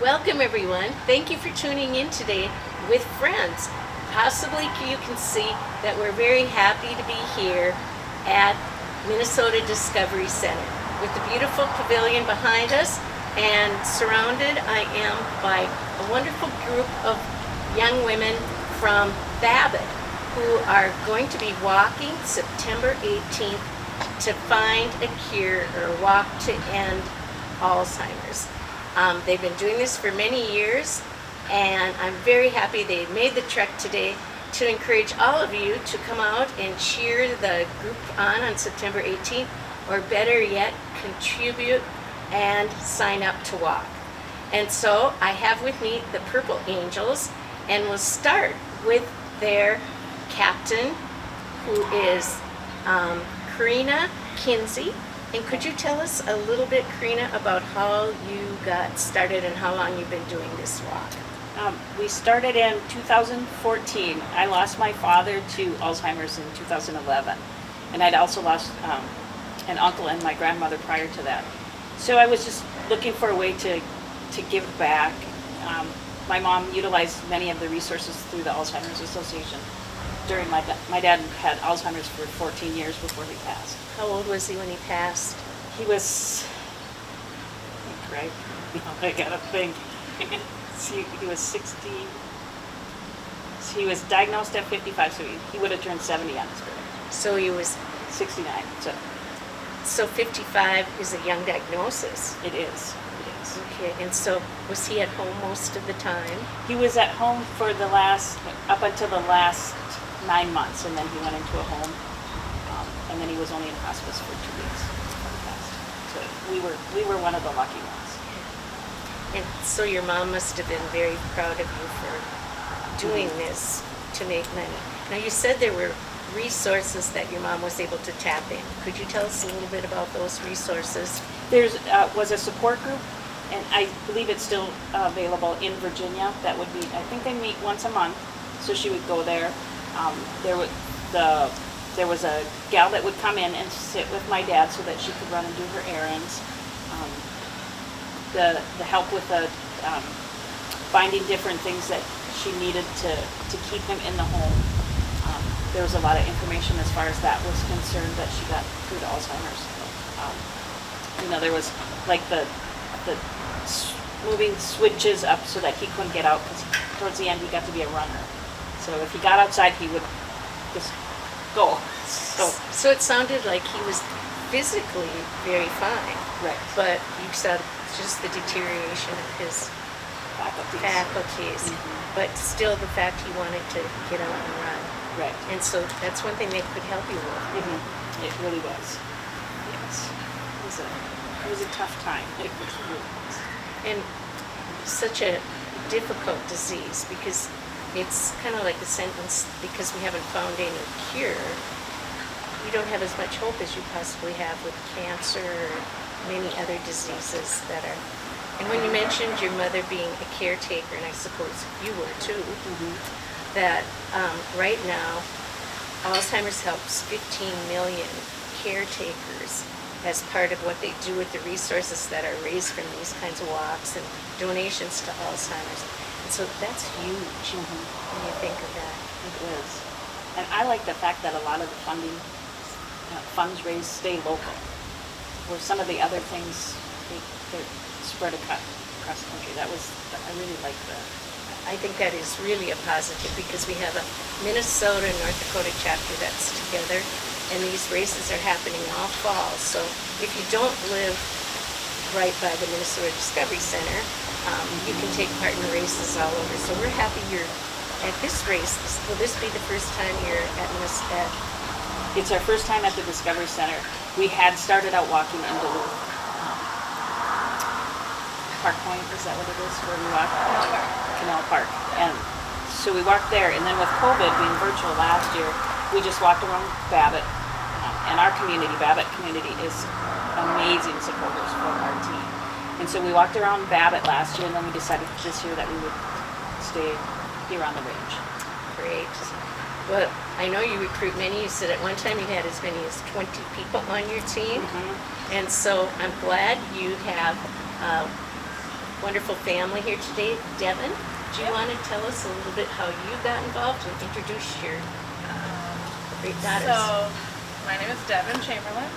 Welcome everyone. Thank you for tuning in today with friends. Possibly you can see that we're very happy to be here at Minnesota Discovery Center with the beautiful pavilion behind us, and surrounded I am by a wonderful group of young women from Babbitt who are going to be walking September 18th to find a cure or walk to end Alzheimer's. They've been doing this for many years, and I'm very happy they made the trek today to encourage all of you to come out and cheer the group on September 18th, or better yet, contribute and sign up to walk. And so I have with me the Purple Angels, and we'll start with their captain, who is Karina Kinsey. And could you tell us a little bit, Karina, about how you got started and how long you've been doing this walk? We started in 2014. I lost my father to Alzheimer's in 2011. And I'd also lost an uncle and my grandmother prior to that. So I was just looking for a way to give back. My mom utilized many of the resources through the Alzheimer's Association. During my dad had Alzheimer's for 14 years before he passed. How old was he when he passed? He was, right? I gotta think. He was 60. He was diagnosed at 55, so he would have turned 70 on his birthday. So he was 69. So 55 is a young diagnosis. It is. Okay, and so was he at home most of the time? He was at home for up until the last 9 months, and then he went into a home, and then he was only in hospice for 2 weeks before he passed. So we were one of the lucky ones. And so your mom must have been very proud of you for doing this to make money. Now you said there were resources that your mom was able to tap in. Could you tell us a little bit about those resources? There was a support group, and I believe it's still available in Virginia. That would be, I think they meet once a month, so she would go there. There was a gal that would come in and sit with my dad so that she could run and do her errands. The help with finding different things that she needed to keep him in the home. There was a lot of information as far as that was concerned that she got through to Alzheimer's. There was like the moving switches up so that he couldn't get out, because towards the end he got to be a runner. So if he got outside, he would just go. So it sounded like he was physically very fine. Right. But you said just the deterioration of his faculties. Mm-hmm. But still the fact he wanted to get out and run. Right. And so that's one thing they could help you with. Mm-hmm. It really was. Yes. It was a tough time. It really was. And such a difficult disease, because it's kind of like a sentence, because we haven't found any cure, you don't have as much hope as you possibly have with cancer or many other diseases that are. And when you mentioned your mother being a caretaker, and I suppose you were too, that right now Alzheimer's helps 15 million caretakers as part of what they do with the resources that are raised from these kinds of walks and donations to Alzheimer's. And so that's huge when you think of that. It is. And I like the fact that a lot of the funds raised stay local, where some of the other things, they're spread across the country. I really like that. I think that is really a positive, because we have a Minnesota and North Dakota chapter that's together, and these races are happening all fall. So if you don't live right by the Minnesota Discovery Center, you can take part in races all over. So we're happy you're at this race. Will this be the first time you're at Minnesota? It's our first time at the Discovery Center. We had started out walking in Duluth. Park Point, is that what it is, where we walk? Canal Park. And so we walked there, and then with COVID being virtual last year, we just walked around Babbitt. And our community, Babbitt community, is amazing supporters for our team. And so we walked around Babbitt last year, and then we decided this year that we would stay here on the range. Great. Well, I know you recruit many. You said at one time you had as many as 20 people on your team. And so I'm glad you have wonderful family here today. Devin, do you want to tell us a little bit how you got involved and introduce your great daughters? So, my name is Devin Chamberlain.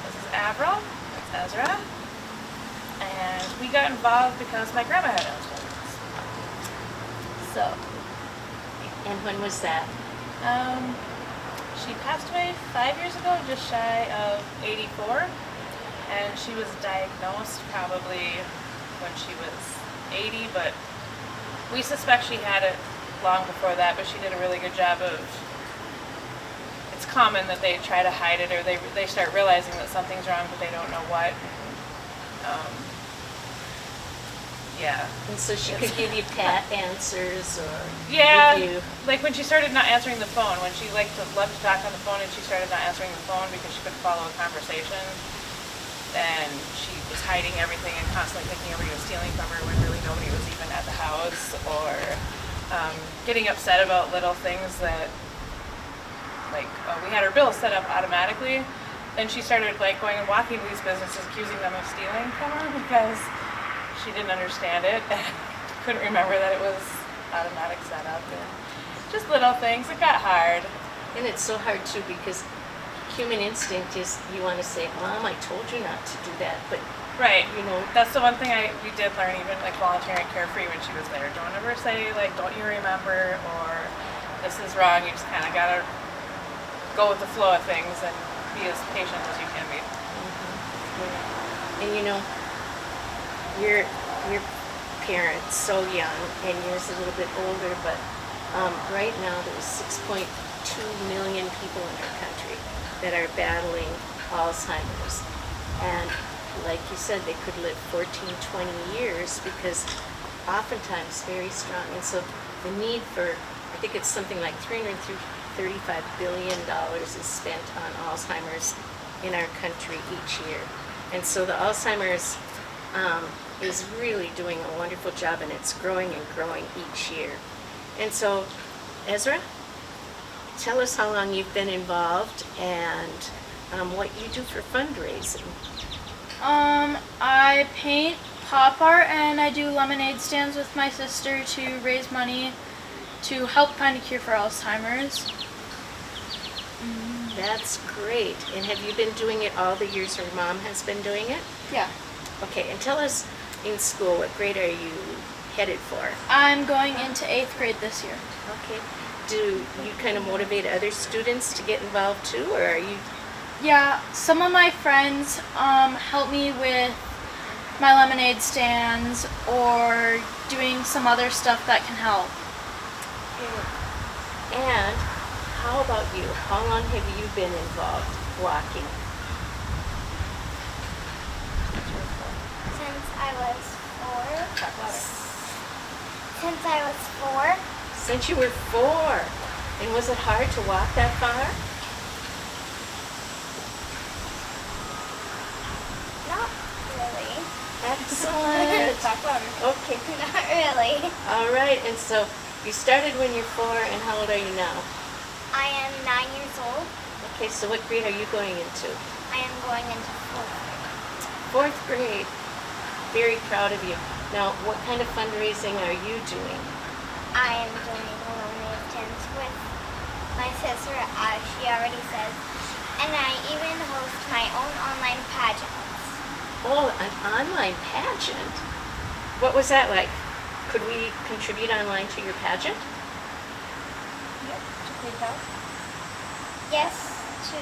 This is Avril. That's Ezra. And we got involved because my grandma had Alzheimer's. So, And when was that? she passed away 5 years ago, just shy of 84. And she was diagnosed probably when she was 80, but we suspect she had it long before that, but she did a really good job of, it's common that they try to hide it, or they start realizing that something's wrong, but they don't know what. Yeah. And so she could give you pat answers or Yeah, give you... like when she started not answering the phone, when she loved to talk on the phone and she started not answering the phone because she couldn't follow a conversation, then she was hiding everything and constantly thinking everybody was stealing from her when really nobody was even at the house, or getting upset about little things that, like, we had her bills set up automatically. Then she started like going and walking to these businesses accusing them of stealing from her because she didn't understand it and couldn't remember that it was automatic setup, and just little things. It got hard. And it's so hard too because human instinct is you want to say, Mom, I told you not to do that, but Right. you know, That's the one thing we did learn, even like volunteering Carefree when she was there. Don't ever say like, don't you remember, or this is wrong. You just kind of gotta go with the flow of things and be as patient as you can be. and you know, your parents so young and yours a little bit older, but right now there's 6.2 million people in our country that are battling Alzheimer's, and like you said, they could live 14, 20 years because oftentimes very strong. And so the need for, I think it's something like $335 billion is spent on Alzheimer's in our country each year. And so the Alzheimer's is really doing a wonderful job, and it's growing and growing each year. And so, Ezra, tell us how long you've been involved and what you do for fundraising. I paint pop art and I do lemonade stands with my sister to raise money to help find a cure for Alzheimer's. That's great. And have you been doing it all the years your mom has been doing it? Yeah. Okay, and tell us in school, what grade are you headed for? I'm going into 8th grade this year. Okay. Do you kind of motivate other students to get involved too, or are you? Yeah, some of my friends help me with my lemonade stands or doing some other stuff that can help. And how about you? How long have you been involved walking? Since I was 4. Talk louder. Since I was 4. Since you were 4. And was it hard to walk that far? Not really. Excellent. Talk louder. Okay. Not really. All right. And so you started when you're 4, and how old are you now? I am 9 years old. Okay, so what grade are you going into? I am going into 4th grade. 4th grade. Very proud of you. Now, what kind of fundraising are you doing? I am doing a lemonade stands with my sister, as she already says, and I even host my own online pageants. Oh, an online pageant? What was that like? Could we contribute online to your pageant? Yep. To PayPal. Yes, to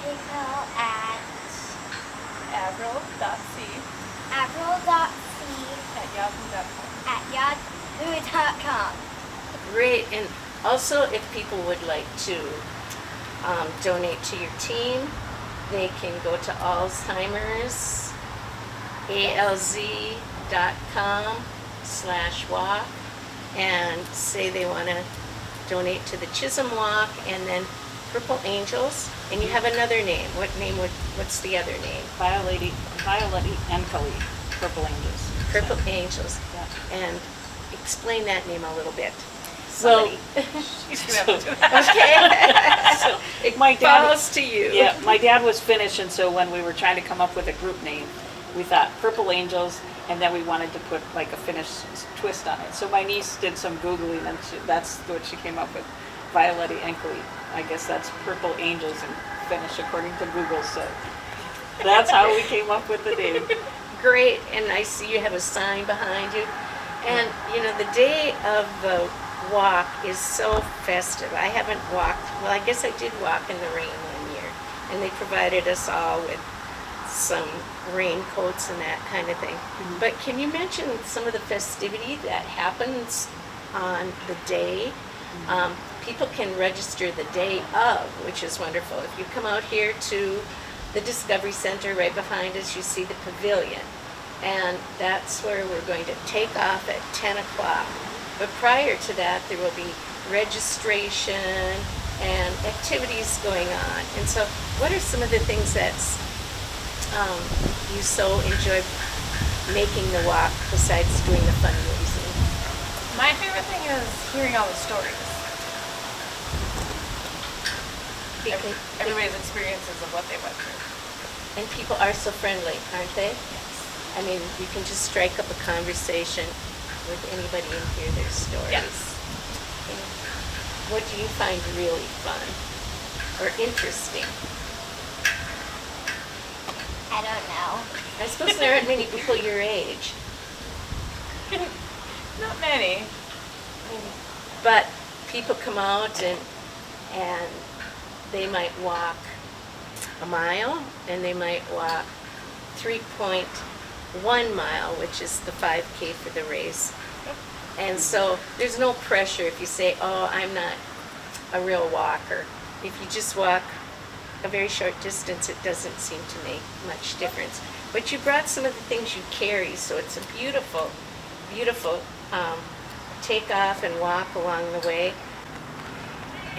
PayPal at Avril.c avril.c@yahoo.com. at yahoo.com. Great. And also, if people would like to donate to your team, they can go to Alzheimer's, alz.com/walk, and say they want to donate to the Chisholm Walk, and then Purple Angels. And you have another name. What's the other name? Violet and Kelly, Purple Angels. Purple Angels. Yeah. And explain that name a little bit. So, She's gonna have to do that. Okay. so It my dad, falls to you. yeah, my dad was Finnish, and so when we were trying to come up with a group name, we thought purple angels, and then we wanted to put like a Finnish twist on it. So my niece did some Googling, and that's what she came up with, Violetta Enkeli. I guess that's purple angels in Finnish according to Google, so that's how we came up with the name. Great, and I see you have a sign behind you. And, you know, the day of the walk is so festive. I haven't walked, well, I guess I did walk in the rain one year, and they provided us all with some raincoats and that kind of thing. But can you mention some of the festivity that happens on the day? People can register the day of, which is wonderful. If you come out here to the Discovery Center right behind us, you see the pavilion. And that's where we're going to take off at 10 o'clock. But prior to that, there will be registration and activities going on. And so what are some of the things that you so enjoy making the walk besides doing the fundraising? My favorite thing is hearing all the stories. Everybody's experiences of what they went through. And people are so friendly, aren't they? I mean, you can just strike up a conversation with anybody and hear their stories. Yes. And what do you find really fun or interesting? I don't know. I suppose there aren't many people your age, Not many. but people come out and they might walk a mile, and they might walk 3.1 mile, which is the 5K for the race. And so there's no pressure if you say, oh, I'm not a real walker. If you just walk a very short distance, it doesn't seem to make much difference. But you brought some of the things you carry, so it's a beautiful, beautiful take off and walk along the way.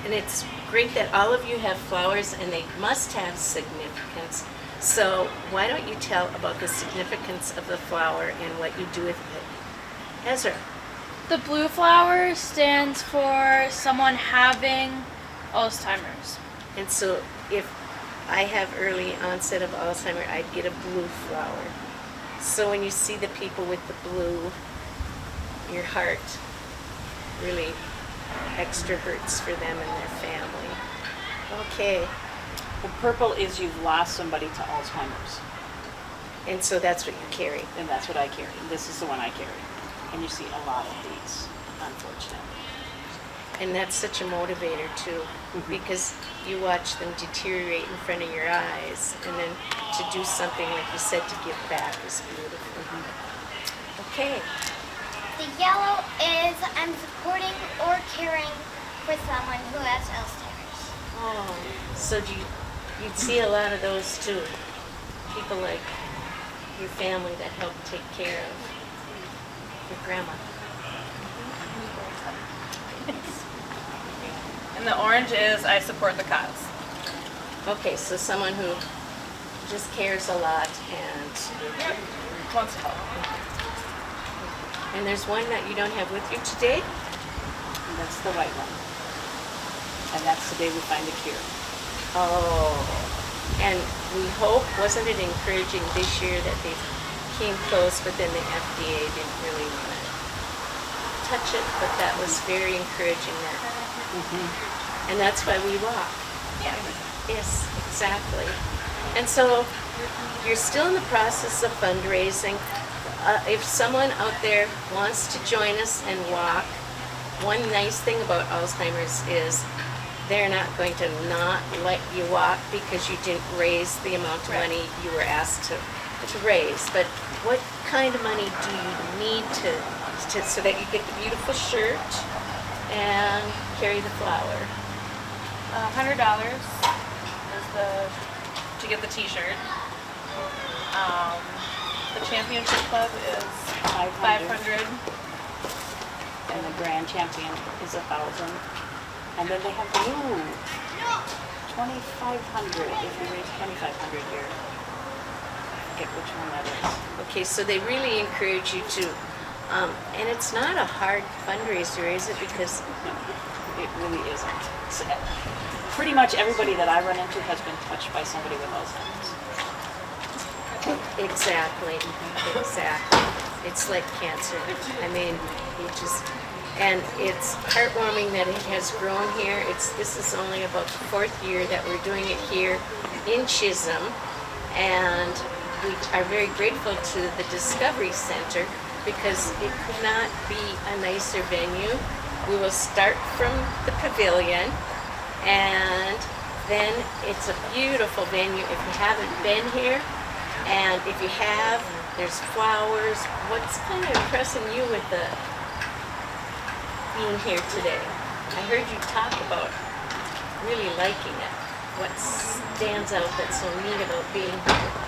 And it's great that all of you have flowers, and they must have significance. So why don't you tell about the significance of the flower and what you do with it? Ezra. The blue flower stands for someone having Alzheimer's. And so if I have early onset of Alzheimer, I'd get a blue flower. So when you see the people with the blue, your heart really extra hurts for them and their family. Okay. The purple is you've lost somebody to Alzheimer's, And so that's what you carry. and that's what I carry. This is the one I carry. And you see a lot of these, unfortunately. And that's such a motivator too, because you watch them deteriorate in front of your eyes, and then to do something, like you said, to give back is beautiful. Okay. The yellow is I'm supporting or caring for someone who has Alzheimer's. Oh, so you'd see a lot of those too. People like your family that help take care of your grandma. And the orange is I support the cause. Okay, so someone who just cares a lot, and Wants to help. there's one that you don't have with you today. And that's the white one. And that's the day we find a cure. Oh, and we hope, wasn't it encouraging this year that they came close, but then the FDA didn't really want to touch it, but that was very encouraging. And that's why we walk. Yeah. Yes, exactly. And so you're still in the process of fundraising. If someone out there wants to join us and walk, one nice thing about Alzheimer's is they're not going to not let you walk because you didn't raise the amount of money you were asked to raise. But what kind of money do you need to so that you get the beautiful shirt and carry the flower? $100 is to get the T-shirt. The championship club is 500. And the grand champion is 1,000. And then they have the new 2,500 if you raise 2,500 here. I forget which one that is. Okay, so they really encourage you to, and it's not a hard fundraiser, is it? Because It really isn't. So, pretty much everybody that I run into has been touched by somebody with Alzheimer's. Exactly. It's like cancer. I mean, and it's heartwarming that it has grown here. This is only about the 4th year that we're doing it here in Chisholm, and we are very grateful to the Discovery Center because it could not be a nicer venue. We will start from the pavilion, and then it's a beautiful venue if you haven't been here. And if you have, there's flowers. What's kind of impressing you with being here today? I heard you talk about really liking it. What stands out that's so neat about being here?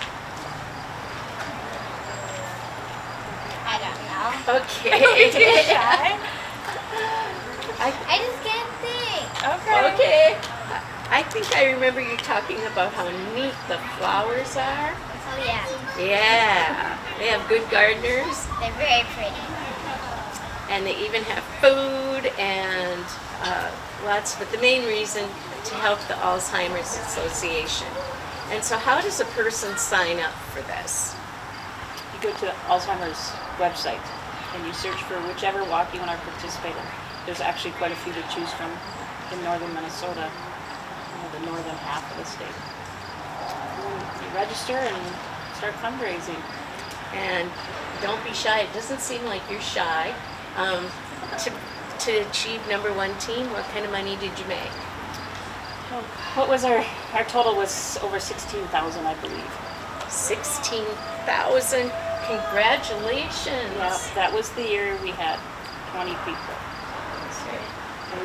I don't know. Okay. Shy? I just can't think. Okay. I think I remember you talking about how neat the flowers are. Oh yeah, Yeah. They have good gardeners, they're very pretty. and they even have food and lots, but the main reason to help the Alzheimer's Association. And so how does a person sign up for this? You go to the Alzheimer's website and you search for whichever walk you want to participate in. There's actually quite a few to choose from in northern Minnesota, the northern half of the state. You register and start fundraising. And don't be shy. It doesn't seem like you're shy. To achieve number 1 team, what kind of money did you make? What was our total was over 16,000, I believe. 16,000. Congratulations. Yeah, that was the year we had 20 people. And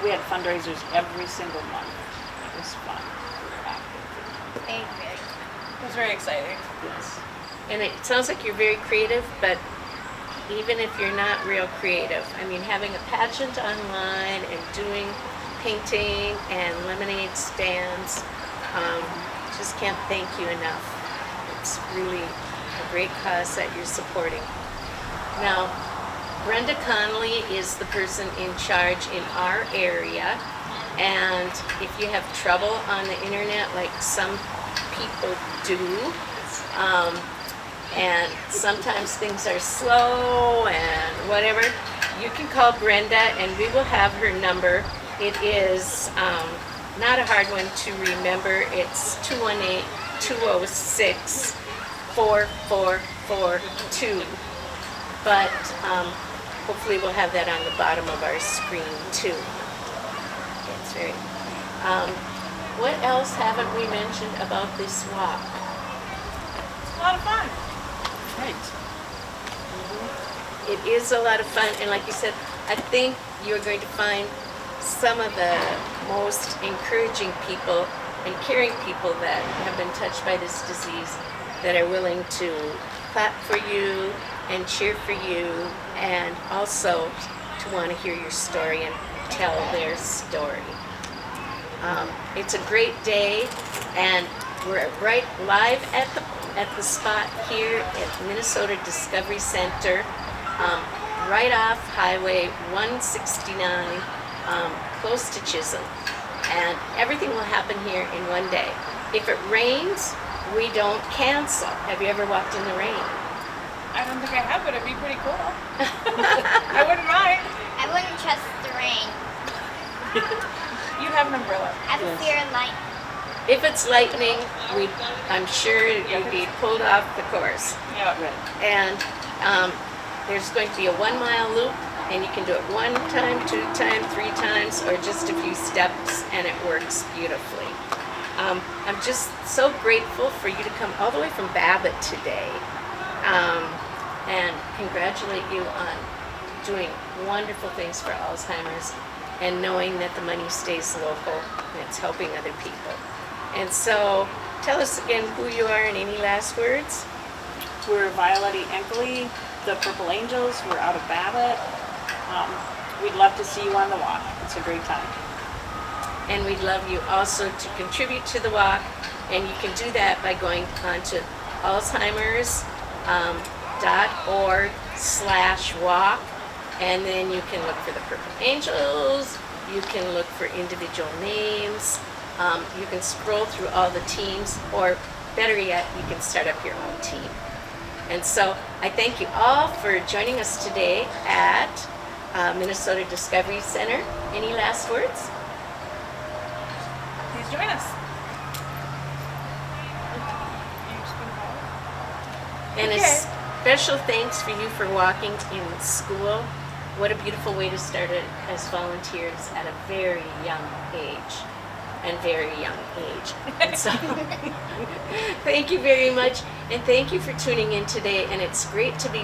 we had fundraisers every single month. It was fun. Very good. It was very exciting. Yes. And it sounds like you're very creative, but even if you're not real creative, I mean, having a pageant online and doing painting and lemonade stands, just can't thank you enough. It's really a great cause that you're supporting. Now, Brenda Conley is the person in charge in our area, and if you have trouble on the internet like some people do, and sometimes things are slow and whatever, you can call Brenda and we will have her number. It is not a hard one to remember. It's 218-206-4442. But hopefully we'll have that on the bottom of our screen too. That's right. What else haven't we mentioned about this walk? It's a lot of fun. Right. It is a lot of fun, and like you said, I think you're going to find some of the most encouraging people and caring people that have been touched by this disease that are willing to clap for you and cheer for you, and also to want to hear your story and tell their story. It's a great day, and we're right live at the spot here at Minnesota Discovery Center, right off Highway 169, close to Chisholm. And everything will happen here in one day. If it rains, we don't cancel. Have you ever walked in the rain? I don't think I have, but it'd be pretty cool. I wouldn't mind. I wouldn't trust the rain. You'd have an umbrella. I have a fear of light. If it's lightning, I'm sure you'd be pulled off the course. Yeah. Right. And there's going to be a 1 mile loop, and you can do it 1 time, 2 times, 3 times, or just a few steps, and it works beautifully. I'm just so grateful for you to come all the way from Babbitt today, and congratulate you on doing wonderful things for Alzheimer's and knowing that the money stays local and it's helping other people. And so tell us again who you are and any last words. We're Violet Enkley, the Purple Angels. We're out of Babbitt. We'd love to see you on the walk. It's a great time. And we'd love you also to contribute to the walk, and you can do that by going on to alzheimers.org/walk, and then you can look for the Purple Angels, you can look for individual names, You can scroll through all the teams, or better yet, you can start up your own team. And so I thank you all for joining us today at Minnesota Discovery Center. Any last words? Please join us. And a special thanks for you for walking in school. What a beautiful way to start it as volunteers at a very young age. And very young age. And so, thank you very much, and thank you for tuning in today. And it's great to be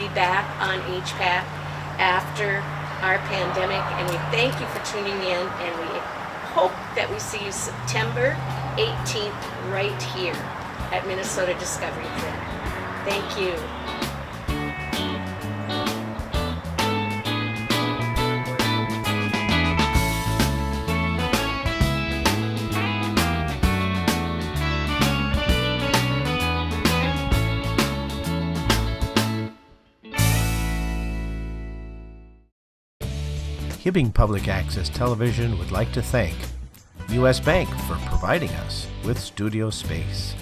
back on HPAT after our pandemic. And we thank you for tuning in, and we hope that we see you September 18th right here at Minnesota Discovery Center. Thank you. Hibbing Public Access Television would like to thank U.S. Bank for providing us with studio space.